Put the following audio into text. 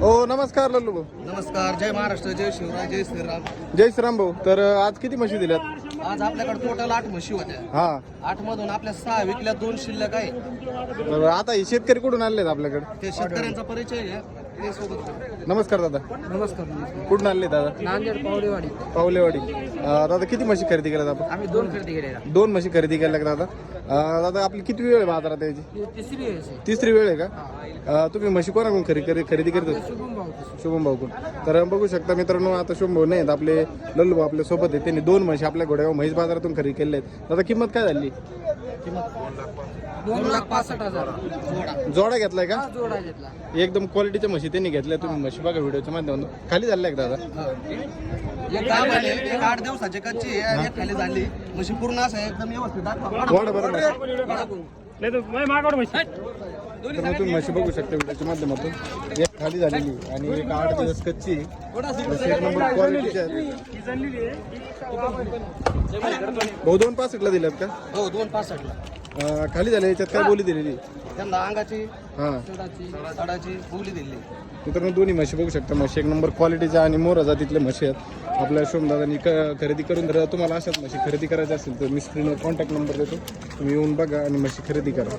हो नमस्कार लल्लू भाऊ. नमस्कार. जय महाराष्ट्र. जय शिवराय. जय श्रीराम. जय श्रीराम भाऊ. तर आज किती म्हशी दिल्यात? आज आपल्याकडे टोटल 8 म्हशी होत्या. हा 8 मधून आपल्या 6 विकल्या, 2 शिल्लक आहे. तर आता हे शेतकरी कुठून आणलेत आपल्याकडे? ते शेतकऱ्यांचा परिचय घ्या ते सोबत. नमस्कार दादा. नमस्कार. कुठून आणले दादा? नांदेड पावडेवाडी. पावलेवाडी. दादा किती म्हशी खरेदी केल्यात आपण? आम्ही 2 खरेदी केल्या. 2 म्हशी खरेदी केल्या का दादा? दादा आपली किती वेळ आहे बाजारात यायची? तिसरी आहे. तिसरी वेळ आहे का? तुम्ही म्हशी कोणाकडून खरेदी करतो? शुभम भाऊ कोण. तर बघू शकता मित्रांनो, आता शुभम भाऊ नाही आपले लल्लू भाऊ आपल्या सोबत आहे. त्यांनी 2 म्हशी आपल्या घोड्यावर म्हैस बाजारातून खरेदी केल्या आहेत. दादा किंमत काय झाली? 2,65,000 जोडा घेतलाय का? जोडा घेतला. एकदम क्वालिटीच्या म्हशी त्यांनी घेतल्या. तुम्ही म्हशी बघा व्हिडिओच्या माध्यमातून. खाली झाल्या का दादा? एक काम आहे, एक 8 दिवसाची कच्ची आहे आणि एक खाली झाली. म्हशी पूर्ण असं आहे, एकदम व्यवस्थित दाखवा. वाढ बरं तर मग तुम्ही म्हशी बघू शकता व्हिडिओच्या माध्यमातून. एक खाली झालेली आणि एक 8 दिवस कच्ची. एक नंबर क्वालिटीच्या भाऊ. 2,65,000 दिल्यात का? हो 2,65,000 खाली झाले. याच्यात काय बोली दिलेली? त्यांना अंगाची, हा सडाची बोली दिली. मित्रांनो दोन्ही म्हशी बघू शकता. म्हशी एक नंबर क्वालिटीच्या आणि मोरा जातीतले म्हशी आहेत. आपल्या शोमदादांनी खरेदी करून जर तुम्हाला अशाच म्हशी खरेदी करायच्या असेल तर मी स्क्रीनवर कॉन्टॅक्ट नंबर देतो. तुम्ही येऊन बघा आणि म्हशी खरेदी करा.